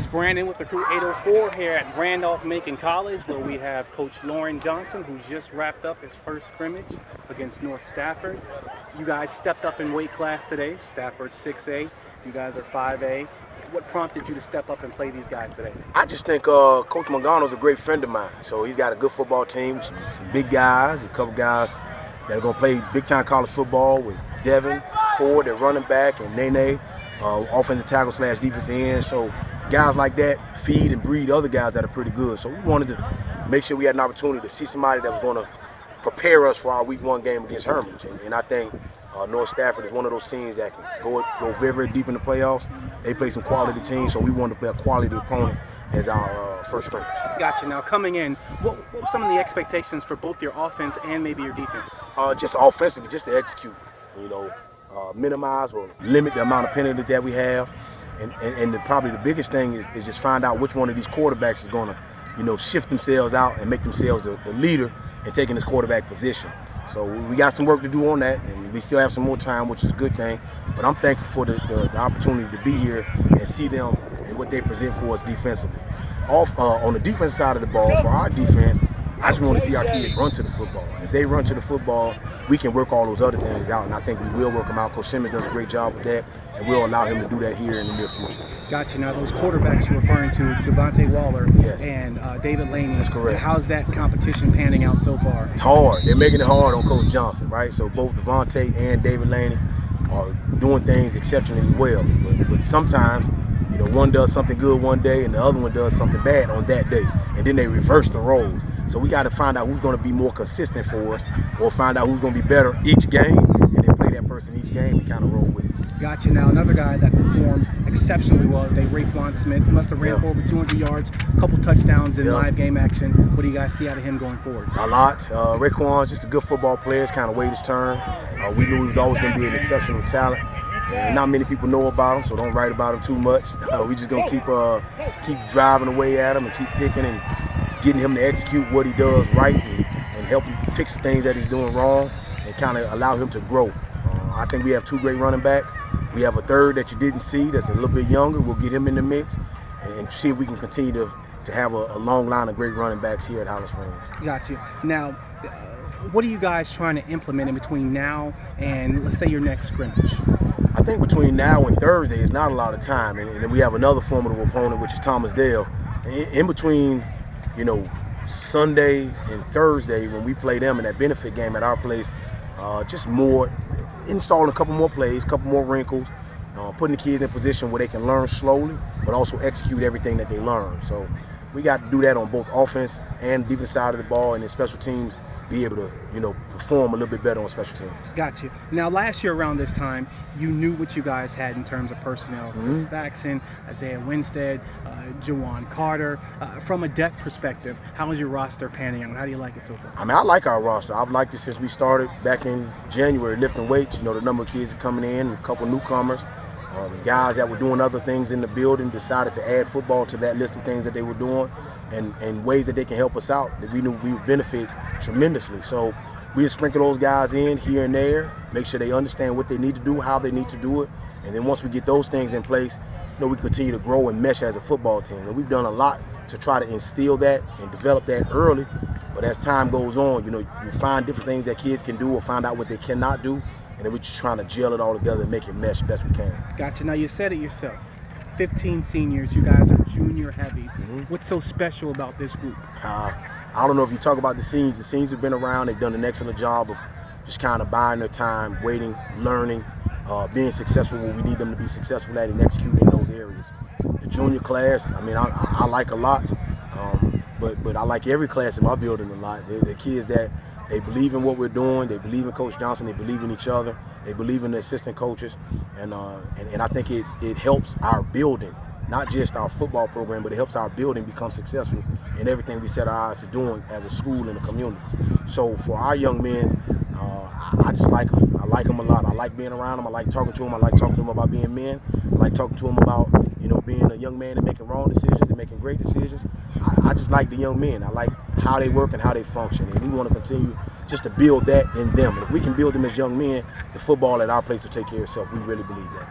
is Brandon with the Crew 804 here at Randolph-Macon College, where we have Coach Lauren Johnson, who's just wrapped up his first scrimmage against North Stafford. You guys stepped up in weight class today. Stafford 6A, you guys are 5A. What prompted you to step up and play these guys today? I just think Coach Mangano's a great friend of mine. So he's got a good football team, some big guys, a couple guys that are going to play big-time college football with Devin, Ford, their running back, and Nene, offensive tackle / defensive end. So guys like that feed and breed other guys that are pretty good. So we wanted to make sure we had an opportunity to see somebody that was going to prepare us for our Week 1 game against Herman. And I think North Stafford is one of those teams that can go very, very deep in the playoffs. They play some quality teams, so we wanted to play a quality opponent as our first scrimmage. Gotcha. Now coming in, what were some of the expectations for both your offense and maybe your defense? Just offensively, just to execute, minimize or limit the amount of penalties that we have. And probably the biggest thing is just find out which one of these quarterbacks is going to, shift themselves out and make themselves the leader in taking this quarterback position. So we got some work to do on that, and we still have some more time, which is a good thing. But I'm thankful for the opportunity to be here and see them and what they present for us defensively. On the defensive side of the ball, for our defense, I just want to see our kids run to the football. And if they run to the football, we can work all those other things out, and I think we will work them out. Coach Simmons does a great job with that, and we'll allow him to do that here in the near future. Gotcha. Now, those quarterbacks you're referring to, Devontae Waller and David Laney. That's correct. How's that competition panning out so far? It's hard. They're making it hard on Coach Johnson, right? So both Devontae and David Laney are doing things exceptionally well. But sometimes, one does something good one day and the other one does something bad on that day. And then they reverse the roles. So we got to find out who's going to be more consistent for us, or find out who's going to be better each game, and then play that person each game and kind of roll with it. Gotcha. Now, another guy that performed exceptionally well today, Raekwon Smith. He must have ran for over 200 yards, a couple touchdowns in live game action. What do you guys see out of him going forward? A lot. Raekwon's just a good football player. It's kind of waited his turn. We knew he was always going to be an exceptional talent. And not many people know about him, so don't write about him too much. We just gonna keep driving away at him and keep picking and getting him to execute what he does right and help him fix the things that he's doing wrong and kind of allow him to grow. I think we have 2 great running backs. We have a third that you didn't see that's a little bit younger. We'll get him in the mix and see if we can continue to have a long line of great running backs here at Highland Springs. Got you. Now, what are you guys trying to implement in between now and, let's say, your next scrimmage? I think between now and Thursday is not a lot of time, and then we have another formidable opponent, which is Thomas Dale. In between, Sunday and Thursday when we play them in that benefit game at our place, just more installing a couple more plays, a couple more wrinkles, putting the kids in a position where they can learn slowly, but also execute everything that they learn. So we got to do that on both offense and defense side of the ball, and then special teams be able to, perform a little bit better on special teams. Gotcha. Now, last year around this time, you knew what you guys had in terms of personnel. Chris Thaxton, Isaiah Winstead, Jawan Carter. From a depth perspective, how is your roster panning out? How do you like it so far? I like our roster. I've liked it since we started back in January lifting weights. The number of kids coming in, a couple newcomers. Guys that were doing other things in the building decided to add football to that list of things that they were doing and ways that they can help us out that we knew we would benefit tremendously. So we sprinkle those guys in here and there, make sure they understand what they need to do, how they need to do it. And then once we get those things in place, we continue to grow and mesh as a football team. And we've done a lot to try to instill that and develop that early. But as time goes on, you find different things that kids can do or find out what they cannot do. And then we're just trying to gel it all together and make it mesh best we can. Gotcha. Now, you said it yourself. 15 seniors, you guys are junior heavy. What's so special about this group? I don't know if you talk about the seniors. The seniors have been around. They've done an excellent job of just kind of buying their time, waiting, learning, being successful when we need them to be successful at and executing in those areas. The junior class, I like a lot, but I like every class in my building a lot. They're kids that they believe in what we're doing. They believe in Coach Johnson. They believe in each other. They believe in the assistant coaches, and I think it helps our building, not just our football program, but it helps our building become successful in everything we set our eyes to doing as a school and a community. So for our young men, I just like them. I like them a lot. I like being around them. I like talking to them. I like talking to them about being men. I like talking to them about being a young man and making wrong decisions and making great decisions. I just like the young men. I like how they work and how they function, and we want to continue just to build that in them. And if we can build them as young men, the football at our place will take care of itself. We really believe that.